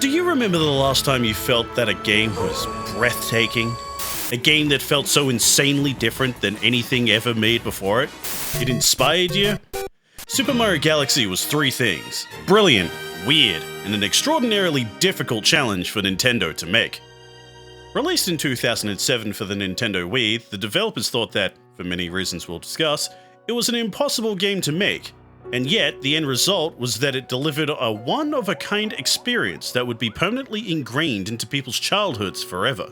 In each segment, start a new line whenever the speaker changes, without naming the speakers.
Do you remember the last time you felt that a game was breathtaking? A game that felt so insanely different than anything ever made before it? It inspired you? Super Mario Galaxy was three things: brilliant, weird, and an extraordinarily difficult challenge for Nintendo to make. Released in 2007 for the Nintendo Wii, the developers thought that, for many reasons we'll discuss, it was an impossible game to make. And yet, the end result was that it delivered a one-of-a-kind experience that would be permanently ingrained into people's childhoods forever.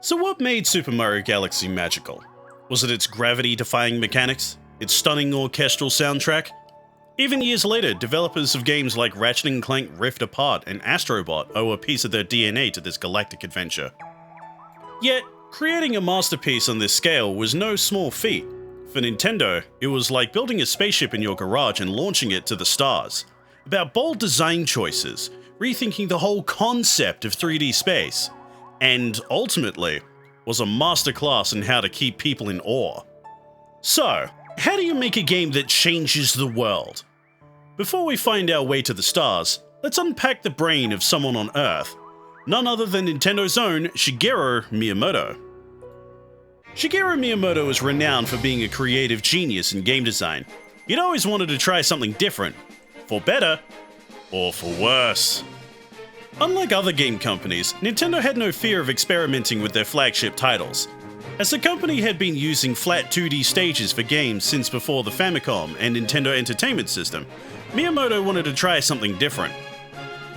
So what made Super Mario Galaxy magical? Was it its gravity-defying mechanics? Its stunning orchestral soundtrack? Even years later, developers of games like Ratchet & Clank Rift Apart and Astro Bot owe a piece of their DNA to this galactic adventure. Yet, creating a masterpiece on this scale was no small feat. For Nintendo, it was like building a spaceship in your garage and launching it to the stars. About bold design choices, rethinking the whole concept of 3D space, and ultimately, was a masterclass in how to keep people in awe. So, how do you make a game that changes the world? Before we find our way to the stars, let's unpack the brain of someone on Earth, none other than Nintendo's own Shigeru Miyamoto. Shigeru Miyamoto is renowned for being a creative genius in game design. He'd always wanted to try something different, for better, or for worse. Unlike other game companies, Nintendo had no fear of experimenting with their flagship titles. As the company had been using flat 2D stages for games since before the Famicom and Nintendo Entertainment System, Miyamoto wanted to try something different.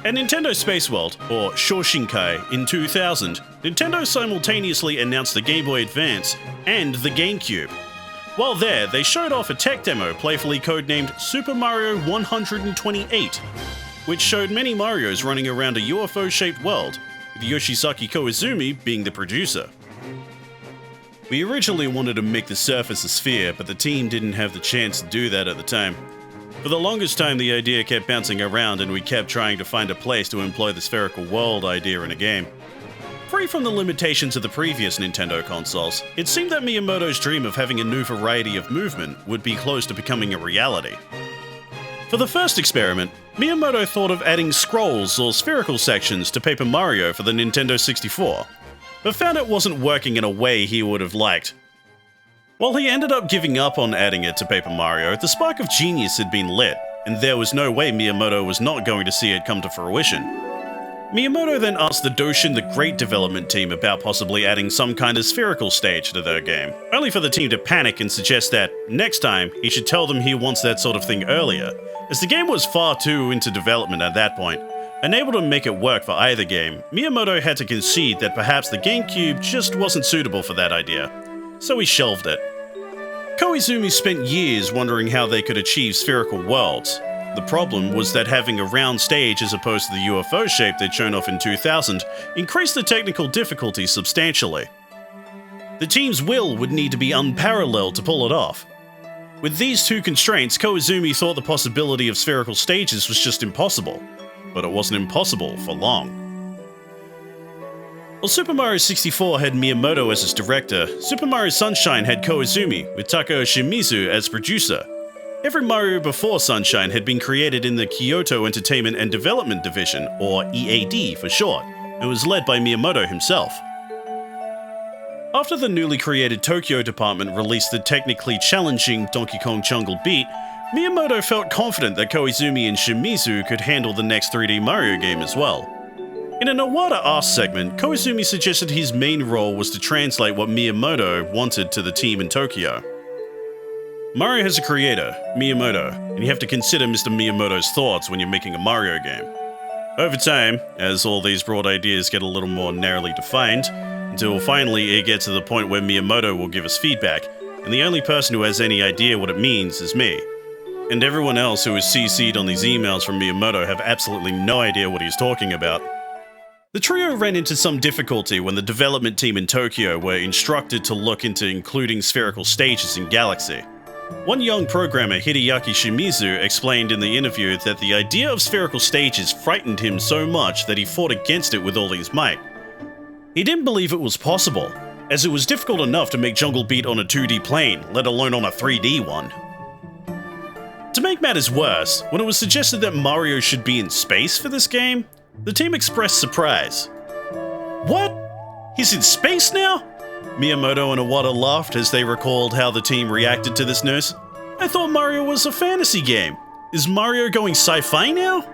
At Nintendo Space World, or Shoshinkai, in 2000, Nintendo simultaneously announced the Game Boy Advance and the GameCube. While there, they showed off a tech demo playfully codenamed Super Mario 128, which showed many Marios running around a UFO-shaped world, with Yoshizaki Koizumi being the producer. We originally wanted to make the surface a sphere, but the team didn't have the chance to do that at the time. For the longest time, the idea kept bouncing around and we kept trying to find a place to employ the spherical world idea in a game. Free from the limitations of the previous Nintendo consoles, it seemed that Miyamoto's dream of having a new variety of movement would be close to becoming a reality. For the first experiment, Miyamoto thought of adding scrolls or spherical sections to Paper Mario for the Nintendo 64, but found it wasn't working in a way he would have liked. While he ended up giving up on adding it to Paper Mario, the spark of genius had been lit, and there was no way Miyamoto was not going to see it come to fruition. Miyamoto then asked the Doshin the Great development team about possibly adding some kind of spherical stage to their game, only for the team to panic and suggest that, next time, he should tell them he wants that sort of thing earlier, as the game was far too into development at that point. Unable to make it work for either game, Miyamoto had to concede that perhaps the GameCube just wasn't suitable for that idea, so he shelved it. Koizumi spent years wondering how they could achieve spherical worlds. The problem was that having a round stage as opposed to the UFO shape they'd shown off in 2000 increased the technical difficulty substantially. The team's will would need to be unparalleled to pull it off. With these two constraints, Koizumi thought the possibility of spherical stages was just impossible, but it wasn't impossible for long. While Super Mario 64 had Miyamoto as its director, Super Mario Sunshine had Koizumi, with Takao Shimizu as producer. Every Mario before Sunshine had been created in the Kyoto Entertainment and Development Division, or EAD for short, and was led by Miyamoto himself. After the newly created Tokyo department released the technically challenging Donkey Kong Jungle Beat, Miyamoto felt confident that Koizumi and Shimizu could handle the next 3D Mario game as well. In an Iwata Ask segment, Koizumi suggested his main role was to translate what Miyamoto wanted to the team in Tokyo. Mario has a creator, Miyamoto, and you have to consider Mr. Miyamoto's thoughts when you're making a Mario game. Over time, as all these broad ideas get a little more narrowly defined, until finally it gets to the point where Miyamoto will give us feedback, and the only person who has any idea what it means is me. And everyone else who is CC'd on these emails from Miyamoto have absolutely no idea what he's talking about. The trio ran into some difficulty when the development team in Tokyo were instructed to look into including spherical stages in Galaxy. One young programmer, Hideaki Shimizu, explained in the interview that the idea of spherical stages frightened him so much that he fought against it with all his might. He didn't believe it was possible, as it was difficult enough to make Jungle Beat on a 2D plane, let alone on a 3D one. To make matters worse, when it was suggested that Mario should be in space for this game, The team expressed surprise. What? He's in space now? Miyamoto and Iwata laughed as they recalled how the team reacted to this news. I thought Mario was a fantasy game. Is Mario going sci-fi now?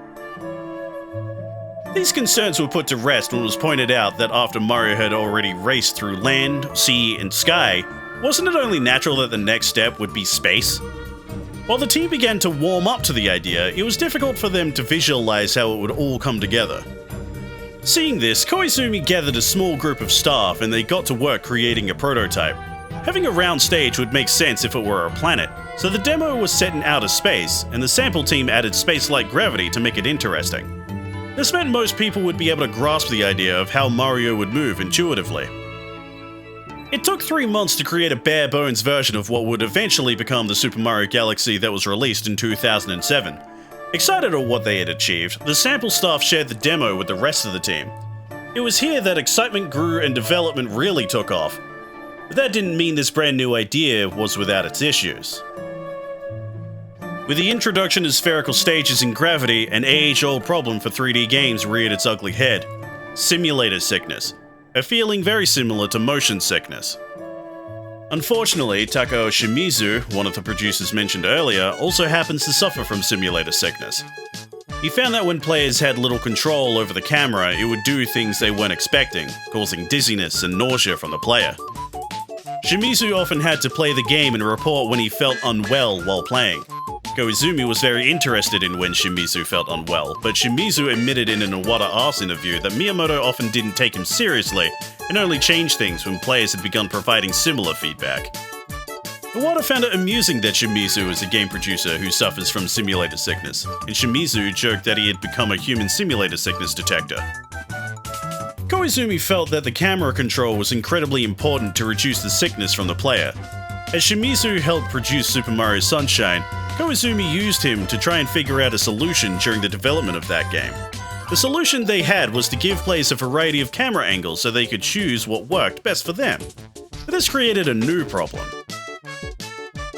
These concerns were put to rest when it was pointed out that after Mario had already raced through land, sea, and sky, wasn't it only natural that the next step would be space? While the team began to warm up to the idea, it was difficult for them to visualize how it would all come together. Seeing this, Koizumi gathered a small group of staff and they got to work creating a prototype. Having a round stage would make sense if it were a planet, so the demo was set in outer space, and the sample team added space-like gravity to make it interesting. This meant most people would be able to grasp the idea of how Mario would move intuitively. It took 3 months to create a bare-bones version of what would eventually become the Super Mario Galaxy that was released in 2007. Excited at what they had achieved, the sample staff shared the demo with the rest of the team. It was here that excitement grew and development really took off. But that didn't mean this brand new idea was without its issues. With the introduction of spherical stages and gravity, an age-old problem for 3D games reared its ugly head: simulator sickness. A feeling very similar to motion sickness. Unfortunately, Takao Shimizu, one of the producers mentioned earlier, also happens to suffer from simulator sickness. He found that when players had little control over the camera, it would do things they weren't expecting, causing dizziness and nausea from the player. Shimizu often had to play the game and report when he felt unwell while playing. Koizumi was very interested in when Shimizu felt unwell, but Shimizu admitted in an Iwata Arts interview that Miyamoto often didn't take him seriously and only changed things when players had begun providing similar feedback. Iwata found it amusing that Shimizu is a game producer who suffers from simulator sickness, and Shimizu joked that he had become a human simulator sickness detector. Koizumi felt that the camera control was incredibly important to reduce the sickness from the player. As Shimizu helped produce Super Mario Sunshine, Koizumi used him to try and figure out a solution during the development of that game. The solution they had was to give players a variety of camera angles so they could choose what worked best for them. But this created a new problem.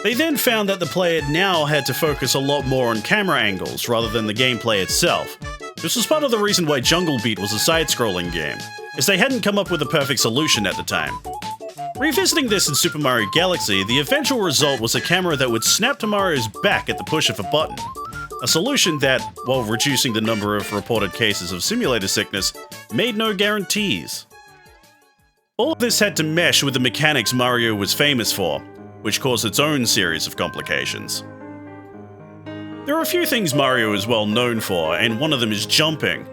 They then found that the player now had to focus a lot more on camera angles rather than the gameplay itself. This was part of the reason why Jungle Beat was a side-scrolling game, as they hadn't come up with a perfect solution at the time. Revisiting this in Super Mario Galaxy, the eventual result was a camera that would snap to Mario's back at the push of a button. A solution that, while reducing the number of reported cases of simulator sickness, made no guarantees. All of this had to mesh with the mechanics Mario was famous for, which caused its own series of complications. There are a few things Mario is well known for, and one of them is jumping.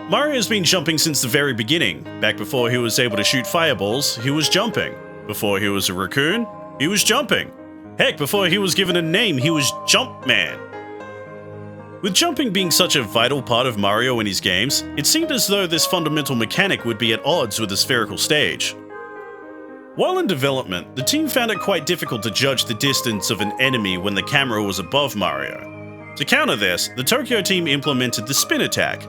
Mario's been jumping since the very beginning. Back before he was able to shoot fireballs, he was jumping. Before he was a raccoon, he was jumping. Heck, before he was given a name, he was Jumpman. With jumping being such a vital part of Mario and his games, it seemed as though this fundamental mechanic would be at odds with the spherical stage. While in development, the team found it quite difficult to judge the distance of an enemy when the camera was above Mario. To counter this, the Tokyo team implemented the spin attack.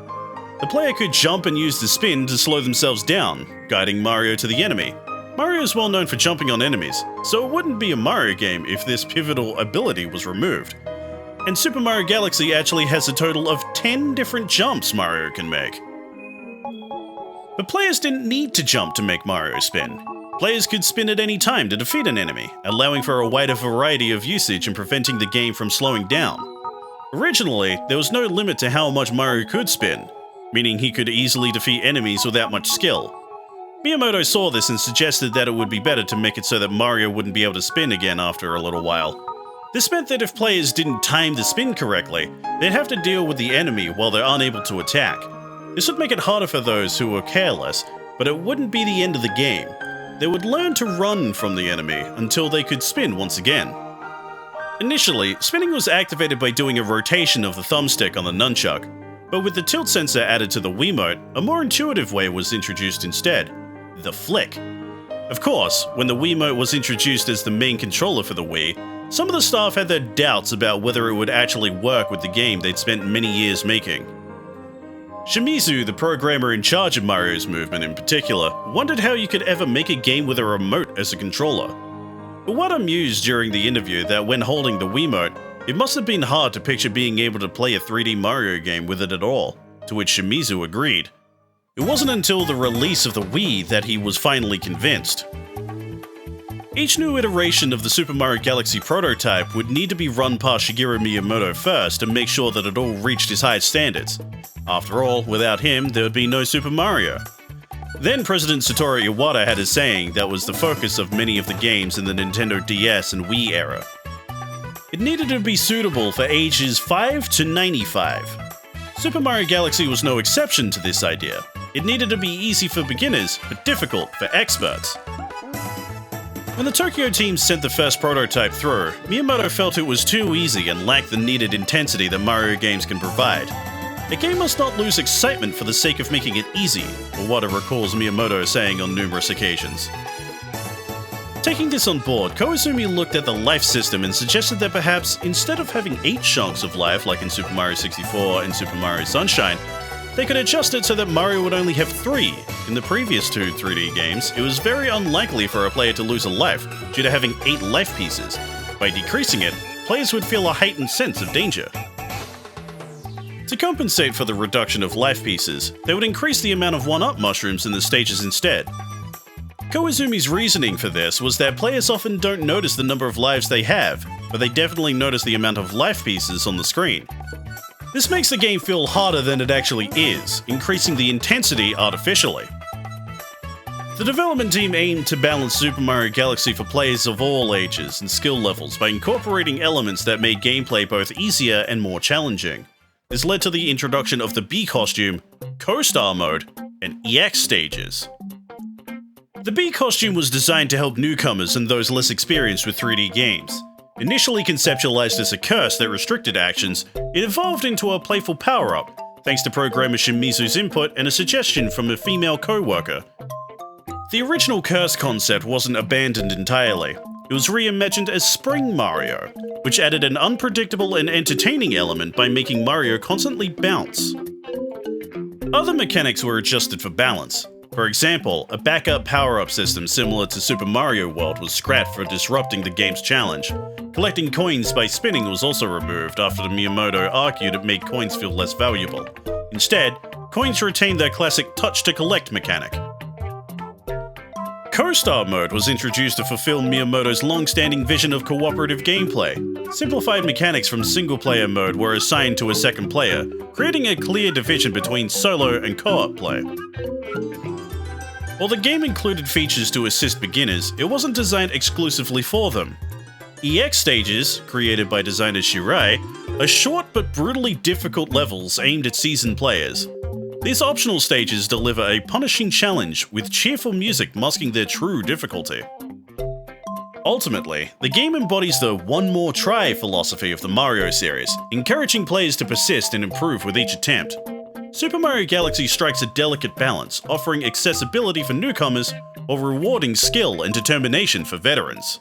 The player could jump and use the spin to slow themselves down, guiding Mario to the enemy. Mario is well known for jumping on enemies, so it wouldn't be a Mario game if this pivotal ability was removed. And Super Mario Galaxy actually has a total of 10 different jumps Mario can make. But players didn't need to jump to make Mario spin. Players could spin at any time to defeat an enemy, allowing for a wider variety of usage and preventing the game from slowing down. Originally, there was no limit to how much Mario could spin, meaning he could easily defeat enemies without much skill. Miyamoto saw this and suggested that it would be better to make it so that Mario wouldn't be able to spin again after a little while. This meant that if players didn't time the spin correctly, they'd have to deal with the enemy while they're unable to attack. This would make it harder for those who were careless, but it wouldn't be the end of the game. They would learn to run from the enemy until they could spin once again. Initially, spinning was activated by doing a rotation of the thumbstick on the nunchuck, but with the tilt sensor added to the Wiimote, a more intuitive way was introduced instead: the flick. Of course, when the Wiimote was introduced as the main controller for the Wii, some of the staff had their doubts about whether it would actually work with the game they'd spent many years making. Shimizu, the programmer in charge of Mario's movement in particular, wondered how you could ever make a game with a remote as a controller. Iwata mused during the interview that when holding the Wiimote, it must have been hard to picture being able to play a 3D Mario game with it at all. to which Shimizu agreed. It wasn't until the release of the Wii that he was finally convinced. Each new iteration of the Super Mario Galaxy prototype would need to be run past Shigeru Miyamoto first to make sure that it all reached his highest standards. After all, without him, there would be no Super Mario. Then President Satoru Iwata had a saying that was the focus of many of the games in the Nintendo DS and Wii era. It needed to be suitable for ages 5 to 95. Super Mario Galaxy was no exception to this idea. It needed to be easy for beginners, but difficult for experts. When the Tokyo team sent the first prototype through, Miyamoto felt it was too easy and lacked the needed intensity that Mario games can provide. A game must not lose excitement for the sake of making it easy, Iwata recalls Miyamoto saying on numerous occasions. Taking this on board, Koizumi looked at the life system and suggested that perhaps, instead of having 8 chunks of life like in Super Mario 64 and Super Mario Sunshine, they could adjust it so that Mario would only have 3. In the previous 2 3D games, it was very unlikely for a player to lose a life due to having 8 life pieces. By decreasing it, players would feel a heightened sense of danger. To compensate for the reduction of life pieces, they would increase the amount of 1-up mushrooms in the stages instead. Koizumi's reasoning for this was that players often don't notice the number of lives they have, but they definitely notice the amount of life pieces on the screen. This makes the game feel harder than it actually is, increasing the intensity artificially. The development team aimed to balance Super Mario Galaxy for players of all ages and skill levels by incorporating elements that made gameplay both easier and more challenging. This led to the introduction of the B costume, Co-Star mode, and EX stages. The B costume was designed to help newcomers and those less experienced with 3D games. Initially conceptualized as a curse that restricted actions, it evolved into a playful power-up, thanks to programmer Shimizu's input and a suggestion from a female co-worker. The original curse concept wasn't abandoned entirely. It was reimagined as Spring Mario, which added an unpredictable and entertaining element by making Mario constantly bounce. Other mechanics were adjusted for balance. For example, a backup power-up system similar to Super Mario World was scrapped for disrupting the game's challenge. Collecting coins by spinning was also removed after the Miyamoto argued it made coins feel less valuable. Instead, coins retained their classic touch-to-collect mechanic. Co-Star mode was introduced to fulfill Miyamoto's long-standing vision of cooperative gameplay. Simplified mechanics from single-player mode were assigned to a second player, creating a clear division between solo and co-op play. While the game included features to assist beginners, it wasn't designed exclusively for them. EX stages, created by designer Shirai, are short but brutally difficult levels aimed at seasoned players. These optional stages deliver a punishing challenge, with cheerful music masking their true difficulty. Ultimately, the game embodies the "one more try" philosophy of the Mario series, encouraging players to persist and improve with each attempt. Super Mario Galaxy strikes a delicate balance, offering accessibility for newcomers while rewarding skill and determination for veterans.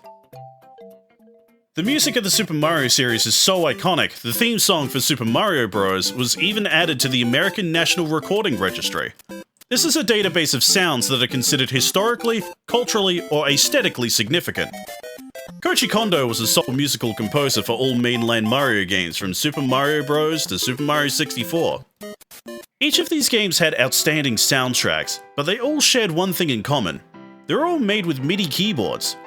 The music of the Super Mario series is so iconic, the theme song for Super Mario Bros. Was even added to the American National Recording Registry. This is a database of sounds that are considered historically, culturally, or aesthetically significant. Koji Kondo was the sole musical composer for all mainland Mario games from Super Mario Bros. To Super Mario 64. Each of these games had outstanding soundtracks, but they all shared one thing in common. They're all made with MIDI keyboards.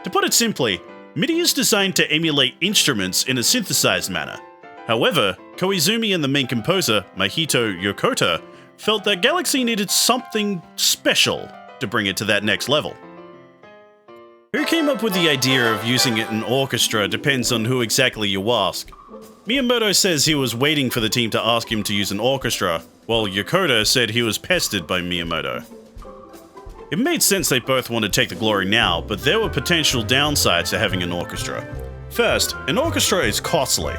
To put it simply, MIDI is designed to emulate instruments in a synthesized manner. However, Koizumi and the main composer, Mahito Yokota, felt that Galaxy needed something special to bring it to that next level. Who came up with the idea of using it in orchestra depends on who exactly you ask. Miyamoto says he was waiting for the team to ask him to use an orchestra, while Yokota said he was pestered by Miyamoto. It made sense they both wanted to take the glory now, but there were potential downsides to having an orchestra. First, an orchestra is costly.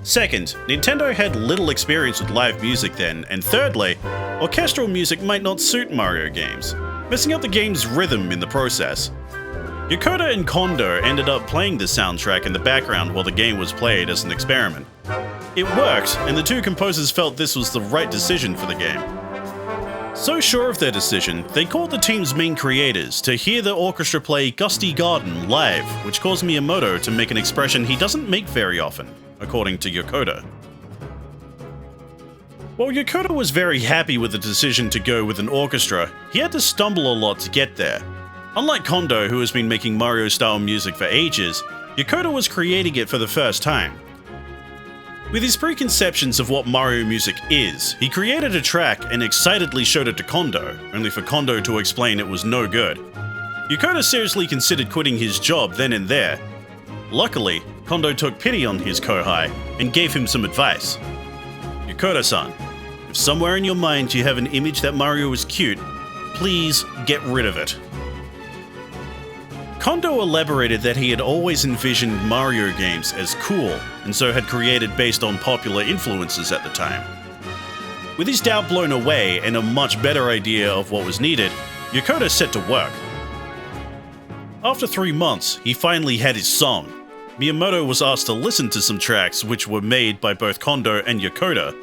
Second, Nintendo had little experience with live music then, and thirdly, orchestral music might not suit Mario games, messing up the game's rhythm in the process. Yokota and Kondo ended up playing the soundtrack in the background while the game was played as an experiment. It worked, and the two composers felt this was the right decision for the game. So sure of their decision, they called the team's main creators to hear the orchestra play Gusty Garden live, which caused Miyamoto to make an expression he doesn't make very often, according to Yokota. While Yokota was very happy with the decision to go with an orchestra, he had to stumble a lot to get there. Unlike Kondo, who has been making Mario-style music for ages, Yokota was creating it for the first time. With his preconceptions of what Mario music is, he created a track and excitedly showed it to Kondo, only for Kondo to explain it was no good. Yokota seriously considered quitting his job then and there. Luckily, Kondo took pity on his kohai and gave him some advice. Yokota-san, if somewhere in your mind you have an image that Mario is cute, please get rid of it. Kondo elaborated that he had always envisioned Mario games as cool, and so had created based on popular influences at the time. With his doubt blown away and a much better idea of what was needed, Yokota set to work. After 3 months, he finally had his song. Miyamoto was asked to listen to some tracks which were made by both Kondo and Yokota.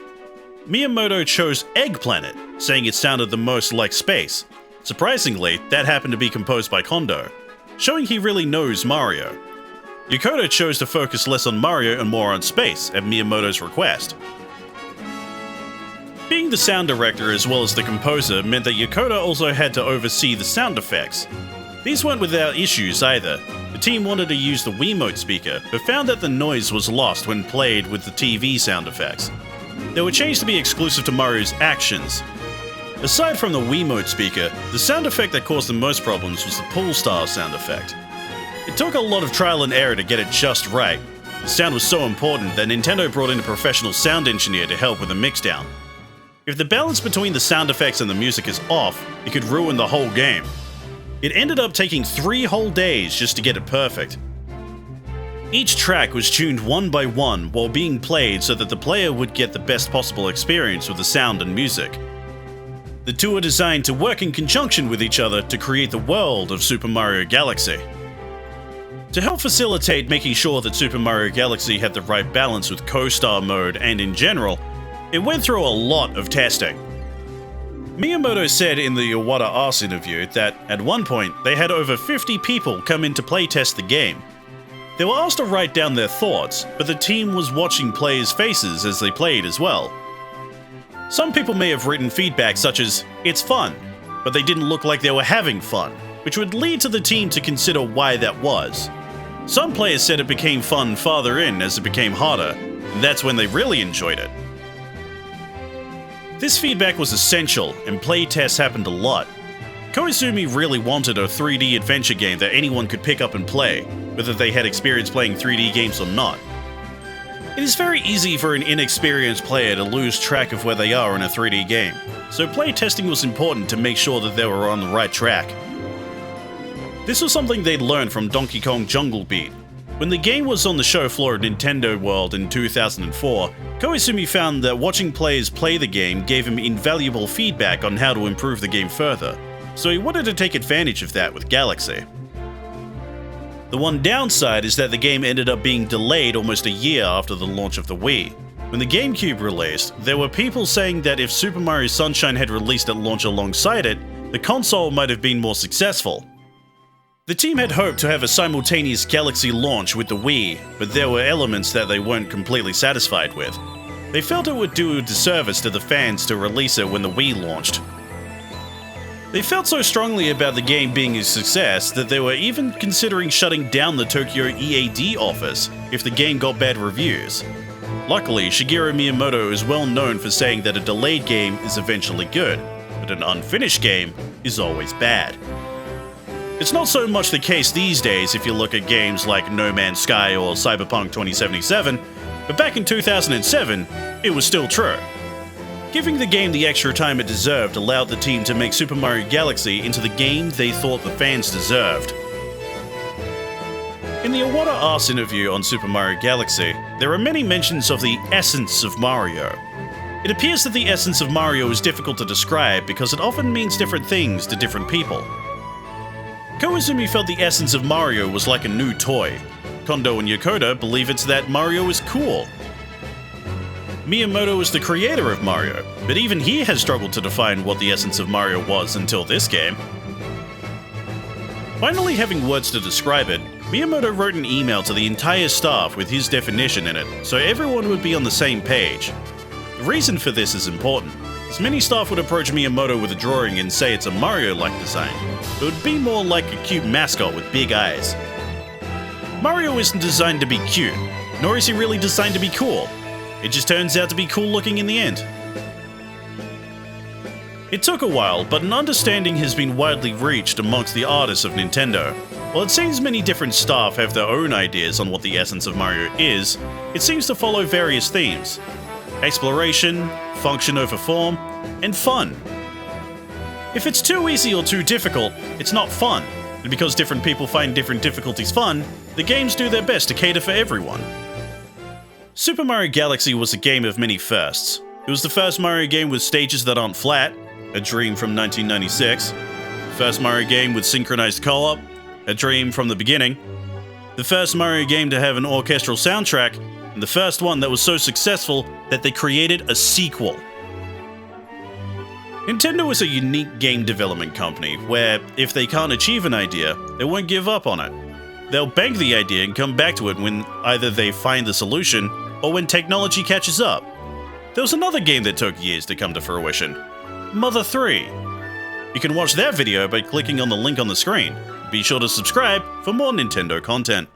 Miyamoto chose Egg Planet, saying it sounded the most like space. Surprisingly, that happened to be composed by Kondo, showing he really knows Mario. Yokota chose to focus less on Mario and more on space, at Miyamoto's request. Being the sound director as well as the composer meant that Yokota also had to oversee the sound effects. These weren't without issues either. The team wanted to use the Wiimote speaker, but found that the noise was lost when played with the TV sound effects. They were changed to be exclusive to Mario's actions. Aside from the Wiimote speaker, the sound effect that caused the most problems was the pool-style sound effect. It took a lot of trial and error to get it just right. The sound was so important that Nintendo brought in a professional sound engineer to help with the mixdown. If the balance between the sound effects and the music is off, it could ruin the whole game. It ended up taking 3 whole days just to get it perfect. Each track was tuned one by one while being played so that the player would get the best possible experience with the sound and music. The two are designed to work in conjunction with each other to create the world of Super Mario Galaxy. To help facilitate making sure that Super Mario Galaxy had the right balance with co-star mode and in general, it went through a lot of testing. Miyamoto said in the Iwata Arse interview that, at one point, they had over 50 people come in to playtest the game. They were asked to write down their thoughts, but the team was watching players' faces as they played as well. Some people may have written feedback such as, "It's fun," but they didn't look like they were having fun, which would lead to the team to consider why that was. Some players said it became fun farther in as it became harder, and that's when they really enjoyed it. This feedback was essential, and playtests happened a lot. Koizumi really wanted a 3D adventure game that anyone could pick up and play, whether they had experience playing 3D games or not. It is very easy for an inexperienced player to lose track of where they are in a 3D game, so playtesting was important to make sure that they were on the right track. This was something they'd learned from Donkey Kong Jungle Beat. When the game was on the show floor at Nintendo World in 2004, Koizumi found that watching players play the game gave him invaluable feedback on how to improve the game further, so he wanted to take advantage of that with Galaxy. The one downside is that the game ended up being delayed almost a year after the launch of the Wii. When the GameCube released, there were people saying that if Super Mario Sunshine had released at launch alongside it, the console might have been more successful. The team had hoped to have a simultaneous Galaxy launch with the Wii, but there were elements that they weren't completely satisfied with. They felt it would do a disservice to the fans to release it when the Wii launched. They felt so strongly about the game being a success that they were even considering shutting down the Tokyo EAD office if the game got bad reviews. Luckily, Shigeru Miyamoto is well known for saying that a delayed game is eventually good, but an unfinished game is always bad. It's not so much the case these days if you look at games like No Man's Sky or Cyberpunk 2077, but back in 2007, it was still true. Giving the game the extra time it deserved allowed the team to make Super Mario Galaxy into the game they thought the fans deserved. In the Iwata Arse interview on Super Mario Galaxy, there are many mentions of the essence of Mario. It appears that the essence of Mario is difficult to describe because it often means different things to different people. Koizumi felt the essence of Mario was like a new toy. Kondo and Yokota believe it's that Mario is cool. Miyamoto is the creator of Mario, but even he has struggled to define what the essence of Mario was until this game. Finally having words to describe it, Miyamoto wrote an email to the entire staff with his definition in it, so everyone would be on the same page. The reason for this is important, as many staff would approach Miyamoto with a drawing and say it's a Mario-like design. It would be more like a cute mascot with big eyes. Mario isn't designed to be cute, nor is he really designed to be cool. It just turns out to be cool looking in the end. It took a while, but an understanding has been widely reached amongst the artists of Nintendo. While it seems many different staff have their own ideas on what the essence of Mario is, it seems to follow various themes: exploration, function over form, and fun. If it's too easy or too difficult, it's not fun, and because different people find different difficulties fun, the games do their best to cater for everyone. Super Mario Galaxy was a game of many firsts. It was the first Mario game with stages that aren't flat, a dream from 1996. The first Mario game with synchronized co-op, a dream from the beginning. The first Mario game to have an orchestral soundtrack, and the first one that was so successful that they created a sequel. Nintendo is a unique game development company where, if they can't achieve an idea, they won't give up on it. They'll bank the idea and come back to it when either they find the solution or when technology catches up. There was another game that took years to come to fruition, Mother 3. You can watch that video by clicking on the link on the screen. Be sure to subscribe for more Nintendo content.